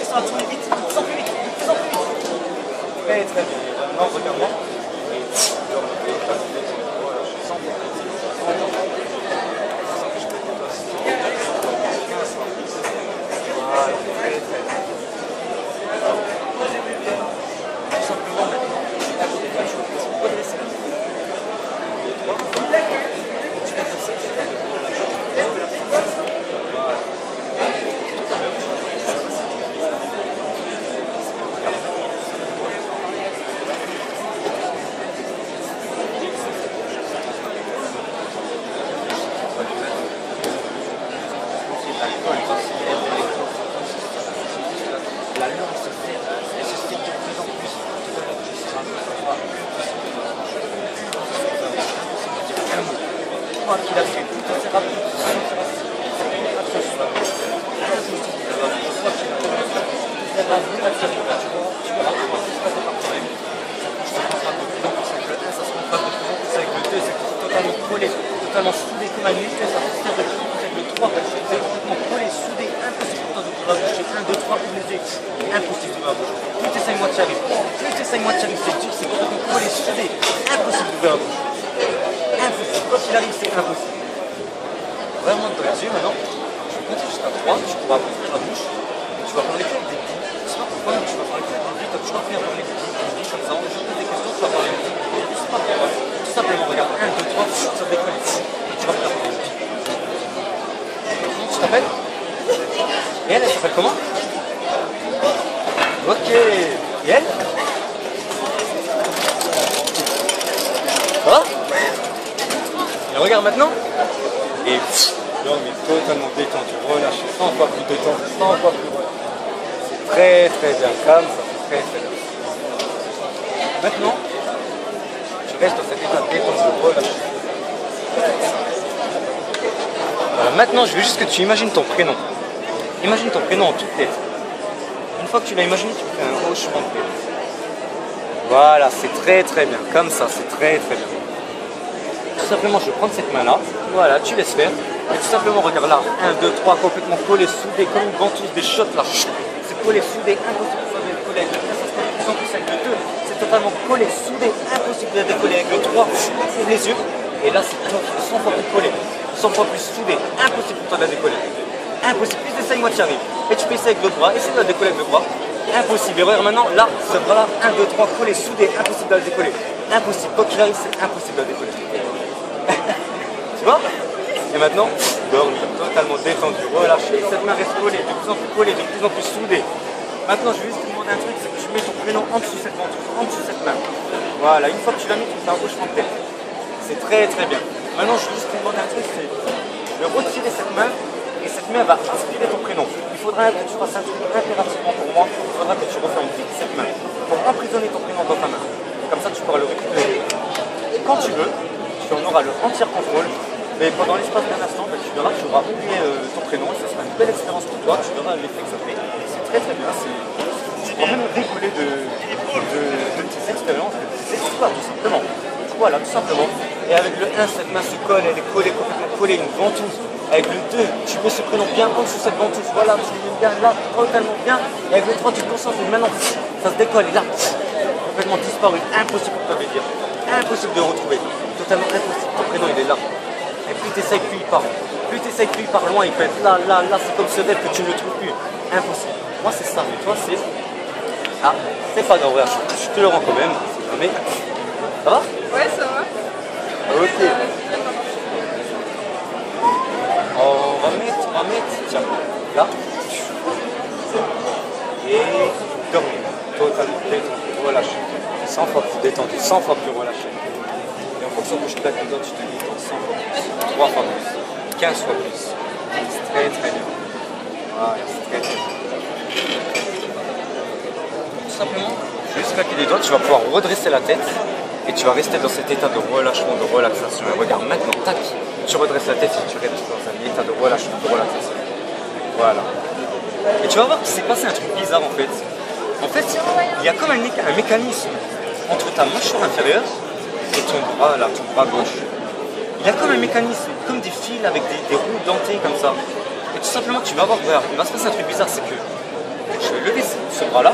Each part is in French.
ça va tourner vite, sans plus vite, sans plus vite. Très très bien. Maintenant, regarde-moi. Et voilà, très très bien. Tout simplement maintenant, redresser la tête. Tu vas faire ça. La langue se fait, elle se fait de plus en plus. Un mot. Quoi qu'il a fait, tout assez rapide. Totalement soudé comme un muscle, ça peut se faire de plus avec le 3, c'est complètement collé, soudé, impossible pour toi de pouvoir bouger, 1, 2, 3, ouvre les yeux, impossible de pouvoir bouger, plus t'essayes moi tu arrives, c'est dur, c'est complètement collé, soudé, impossible d'ouvrir la bouche, impossible, quoi qu'il arrive c'est impossible. Vraiment dans les yeux maintenant, tu comptes jusqu'à 3, tu pourras ouvrir la bouche, et tu vas parler avec des billes, je sais pas pourquoi, mais tu vas parler avec des billes, tu vas finir par parler des billes, comme ça, on te pose des questions, tu vas parler avec des billes, c'est pas grave, tout simplement, regarde, 1, 2, 3, ça décolle. Tu t'appelles? Et elle s'appelle comment? Ok. Et elle? Ça va? Et regarde maintenant. Et l'homme est totalement détendu, relâché, 100 fois plus détendu, 100 fois plus relâché. C'est très très bien, calme, ça fait très très bien. Maintenant, tu restes dans cet état détendu, relâché. Voilà, maintenant, je veux juste que tu imagines ton prénom. Imagine ton prénom en toutes lettres. Une fois que tu l'as imaginé, tu fais un hochement de tête. Voilà, c'est très très bien. Comme ça, c'est très très bien. Tout simplement, je vais prendre cette main-là. Voilà, tu laisses faire. Et tout simplement, regarde là. 1, 2, 3, complètement collé, soudé, comme une ventouse, des shots là. C'est collé, soudé, impossible de décoller avec le 1, ça se fait de plus en plus avec le 2. C'est totalement collé, soudé, impossible de décoller avec le 3. Ouvre les yeux. Et là, c'est 100 fois plus collé. 100 fois plus soudé, impossible pour toi de la décoller. Impossible, plus essaye, moi tu arrives. Et tu peux essayer avec le bras, essaye de la décoller avec le bras. Impossible. Et regarde maintenant, là, ce bras là, 1, 2, 3, collé, soudé, impossible de la décoller. Impossible, quoi qu'il arrive, c'est impossible de la décoller. Tu vois? Et maintenant, dorme, totalement détendu, relâché. Cette main reste collée, de plus en plus collée, de plus en plus soudée. Maintenant, je vais juste te demander un truc, c'est que tu mets ton prénom en dessous cette ventouse, en dessous cette main. Voilà, une fois que tu l'as mis, tu fais un hochement de tête. C'est très très bien. Maintenant, je vais juste te demander un truc, c'est de retirer cette main et cette main va inspirer ton prénom. Il faudra que tu fasses un truc impérativement pour moi. Il faudra que tu refermes vite cette main pour emprisonner ton prénom dans ta main. Comme ça, tu pourras le récupérer. Et quand tu veux, tu en auras le entier contrôle. Mais pendant l'espace d'un instant, tu verras que tu auras oublié ton prénom et ça sera une belle expérience pour toi. Tu verras l'effet que ça fait. C'est très très bien. Tu pourras même rigoler de tes expériences, de tes histoires, tout simplement. Voilà, tout simplement. Et avec le 1, cette main se colle, elle est collée, complètement collée, une ventouse. Avec le 2, tu mets ce prénom bien en dessous cette ventouse. Voilà, tu le mets bien là, totalement bien. Et avec le 3, tu te concentres. Et maintenant, ça se décolle. Et là, complètement disparu. Impossible pour toi de le dire. Impossible de le retrouver. Totalement impossible. Ton prénom, il est là. Et plus tu essayes, plus il part. Plus tu essayes, plus il part loin. Il peut être là, là, là. C'est comme ce rêve que tu ne le trouves plus. Impossible. Moi, c'est ça. Mais toi, c'est. Ah, c'est pas grave. Je te le rends quand même. Mais. Ça va? Ouais, ça va. Ok. On va mettre, tiens, là. Et dormir. Totalement détendu, relâché. 100 fois plus détendu, 100 fois plus relâché. Et en fonction que je claque les doigts, tu te détends 100 fois plus, 3 fois plus, 15 fois plus. C'est très très bien. Voilà, c'est très très bien. Tout simplement, juste claquer les doigts, tu vas pouvoir redresser la tête. Et tu vas rester dans cet état de relâchement, de relaxation. Et regarde, maintenant, tac, tu redresses la tête et tu restes dans un état de relâchement, de relaxation. Voilà. Et tu vas voir qu'il s'est passé un truc bizarre en fait. En fait, il y a comme un mécanisme entre ta mâchoire inférieure et ton bras, là, ton bras gauche. Il y a comme un mécanisme, comme des fils avec des roues dentées comme ça. Et tout simplement, tu vas voir, regarde, il va se passer un truc bizarre, c'est que Je vais lever ce bras-là.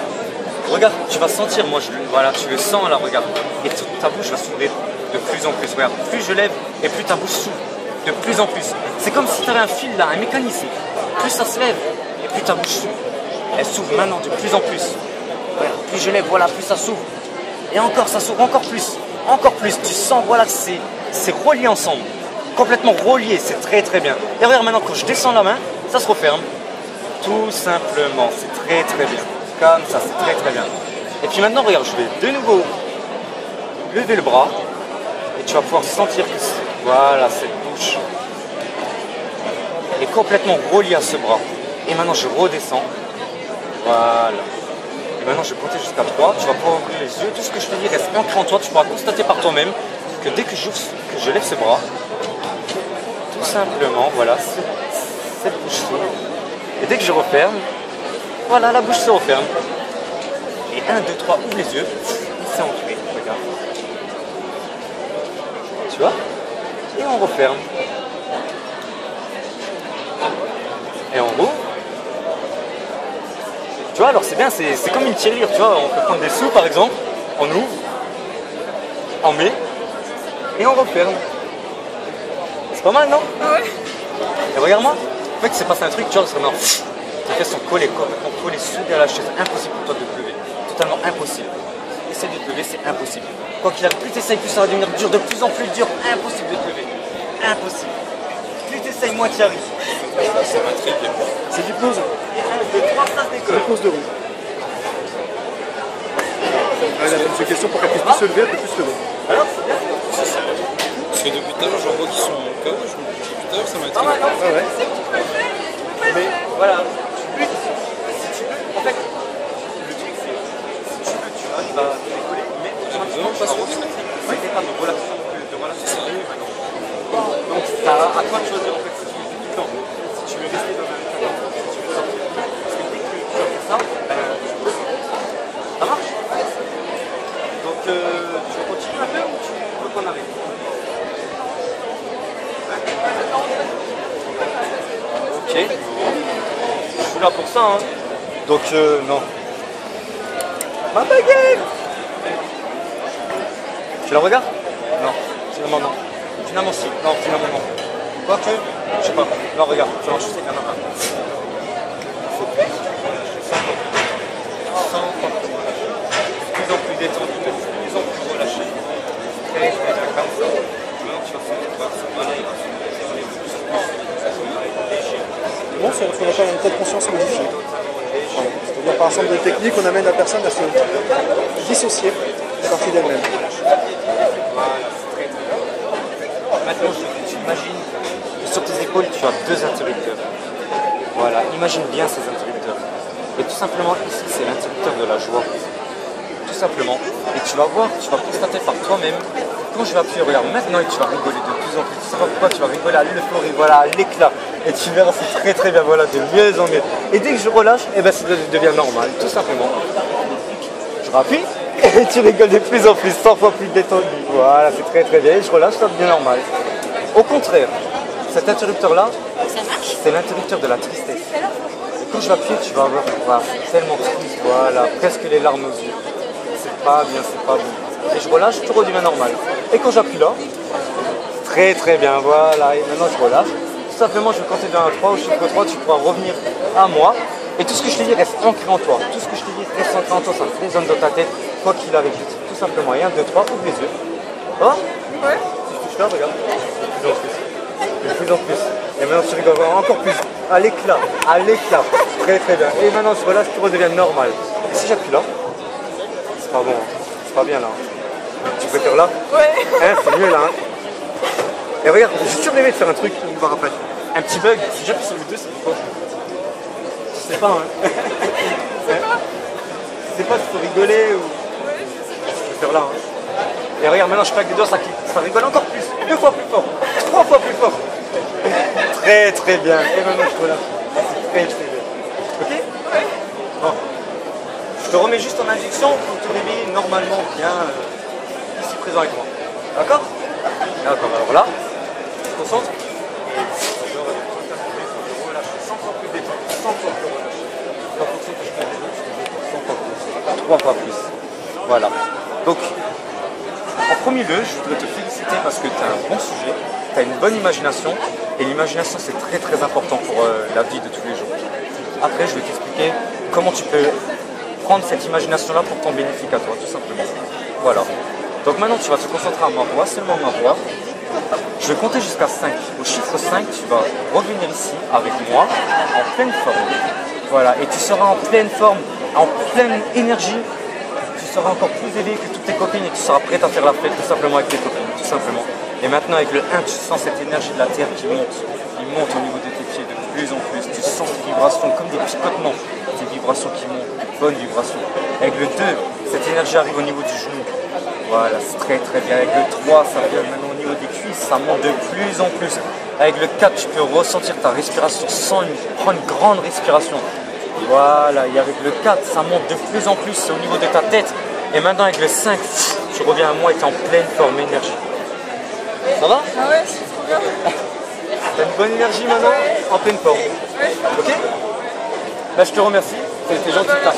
Regarde, tu vas sentir, moi, voilà, tu le sens là, regarde. Et ta bouche va s'ouvrir de plus en plus. Regarde, plus je lève et plus ta bouche s'ouvre. De plus en plus. C'est comme si tu avais un fil là, un mécanisme. Plus ça se lève et plus ta bouche s'ouvre. Elle s'ouvre maintenant de plus en plus. Regarde, plus je lève, voilà, plus ça s'ouvre. Et encore, ça s'ouvre encore plus. Encore plus. Tu sens, voilà, que c'est relié ensemble. Complètement relié, c'est très très bien. Et regarde maintenant, quand je descends la main, ça se referme. Tout simplement, c'est très très bien. Comme ça, c'est très très bien. Et puis maintenant, regarde, je vais de nouveau lever le bras. Et tu vas pouvoir sentir que voilà, cette bouche est complètement reliée à ce bras. Et maintenant, je redescends. Voilà. Et maintenant, je vais compter jusqu'à 3. Tu vas pouvoir ouvrir les yeux. Tout ce que je te dis reste ancré en toi. Tu pourras constater par toi-même que dès que je lève ce bras, tout simplement, voilà, cette bouche s'ouvre. Et dès que je referme, voilà, la bouche se referme. Et 1, 2, 3, ouvre les yeux. C'est ancré, regarde. Tu vois? Et on referme. Et on rouvre. Tu vois, alors c'est bien, c'est comme une tirelire, tu vois. On peut prendre des sous par exemple, on ouvre, on met, et on referme. C'est pas mal, non? Ouais. Et regarde-moi, en fait, c'est passé un truc, tu vois, c'est vraiment. Tes fesses sont collées, complètement collées, soudées à la chaise. Impossible pour toi de te lever. Totalement impossible. Essaye de te lever, c'est impossible. Quoi qu'il arrive, plus tu essayes, plus ça va devenir dur, de plus en plus dur. Impossible de te lever. Impossible. Plus tu essayes, moins tu y arrives. Ça m'intrigue. C'est l'hypnose. Et 1, 2, 3, ça se décolle. L'hypnose de roue. Elle a posé une question pour qu'elle puisse plus se lever, elle peut plus se lever. Alors, c'est bien. Parce que depuis tout à l'heure, j'en vois qui sont en KO. Je me dis, depuis tout à l'heure, ça Ah m'intrigue. ouais, non, Ah ouais. mais voilà, tu luttes. Si tu veux, en fait, le truc c'est, si tu veux, tu arrives à te décoller, mais J'ai vraiment pas sûr de ça. ouais, t'es pas de relaxation, donc c'est à toi de choisir en fait si tu veux tout le temps, si tu veux rester dans un état, si tu veux sortir. Parce que dès que tu vas faire ça, ça marche. Donc tu vas continuer à faire ou tu veux qu'on arrête? Ok, je suis là pour ça, hein. Donc non. Ma baguette! Tu la regardes? Non, finalement non. Finalement si, non, finalement non. Quoique, je sais pas. Non, regarde, ça marche, c'est quand même pas. Faut plus. Sans de plus en plus détendu, de plus en plus relâché. Très très bien, comme ça. Maintenant tu vas sentir voir ce bras-là, il va se léger. Bon, c'est ce qu'on appelle une telle conscience modifiée. Voilà. C'est-à-dire par ensemble de techniques, on amène la personne à se dissocier de partie d'elle-même. Voilà, c'est très très bien. Maintenant, tu imagines que sur tes épaules, tu as 2 interrupteurs. Voilà, imagine bien ces interrupteurs. Et tout simplement, ici, c'est l'interrupteur de la joie. Tout simplement. Et tu vas voir, tu vas constater par toi-même, quand je vais appuyer, regarde, maintenant, tu vas rigoler de plus en plus. Tu sais pas pourquoi, tu vas rigoler à l'euphorie, voilà, à l'éclat. Et tu verras, c'est très très bien, voilà, de mieux en mieux. Et dès que je relâche, eh ben, ça devient normal, tout simplement. Je rappuie. Et tu rigoles de plus en plus, 100 fois plus détendu. Voilà, c'est très très bien. Et je relâche, ça devient normal. Au contraire, cet interrupteur-là, c'est l'interrupteur de la tristesse. Et quand je vais appuyer, tu vas avoir voilà, tellement triste, voilà, presque les larmes aux yeux. C'est pas bien, c'est pas bon. Et je relâche, tout redevient normal. Et quand j'appuie là, très très bien, voilà. Et maintenant je relâche. Tout simplement, je vais compter de 1 à 3. Au chiffre 3, tu pourras revenir à moi. Et tout ce que je te dis reste ancré en toi. Tout ce que je te dis reste ancré en toi, ça résonne dans ta tête, quoi qu'il arrive. Tout simplement. Et 1, 2, 3, ouvre les yeux. Oh Ouais. Si je touche là, regarde. De plus en plus. De plus en plus. Et maintenant tu rigoles encore plus. À l'éclat. À l'éclat. Très très bien. Et maintenant je relâche, tu redeviens normal. Et si j'appuie là, c'est pas bon. Hein. C'est pas bien là. Tu préfères là? Ouais. Hein, c'est mieux là. Hein. Et regarde, j'ai toujours rêvé de faire un truc qui me va rappeler. Un petit bug. Si j'appuie sur le 2, ça fait quoi? Je sais pas, hein. Je sais pas s'il faut rigoler ou. Je peux faire là, hein. Et regarde, maintenant je claque des doigts, ça clique. Ça rigole encore plus. 2 fois plus fort. 3 fois plus fort. Très très bien. Et maintenant je relâche. C'est très très bien. Ok? Ouais. Bon. Je te remets juste en injection pour te réveiller normalement bien ici présent avec moi. D'accord? D'accord, alors là, je te concentre. Je relâche 100 fois plus détendu, 100 fois plus relâché. En fonction de ce que je fais. 3 fois plus. Voilà. Donc, en premier lieu, je voudrais te féliciter parce que tu as un bon sujet, tu as une bonne imagination, et l'imagination c'est très très important pour la vie de tous les jours. Après, je vais t'expliquer comment tu peux prendre cette imagination-là pour ton bénéfice à toi, tout simplement. Voilà. Donc maintenant, tu vas te concentrer à ma voix, seulement ma voix. Je vais compter jusqu'à 5. Au chiffre 5, tu vas revenir ici avec moi en pleine forme. Voilà, et tu seras en pleine forme, en pleine énergie. Tu seras encore plus élevé que toutes tes copines et tu seras prête à faire la fête tout simplement avec tes copines, tout simplement. Et maintenant avec le 1, tu sens cette énergie de la terre qui monte au niveau de tes pieds de plus en plus. Tu sens ces vibrations comme des picotements, des vibrations qui montent, des bonnes vibrations. Avec le 2, cette énergie arrive au niveau du genou. Voilà, c'est très très bien. Avec le 3, ça vient maintenant au niveau des cuisses, ça monte de plus en plus. Avec le 4, tu peux ressentir ta respiration prendre une grande respiration. Voilà, et avec le 4, ça monte de plus en plus au niveau de ta tête. Et maintenant avec le 5, tu reviens à moi et tu es en pleine forme énergie. Ça va? Ah ouais, c'est trop bien. T'as une bonne énergie maintenant, en pleine forme. Ok? Bah, je te remercie, c'était gentil de ta part.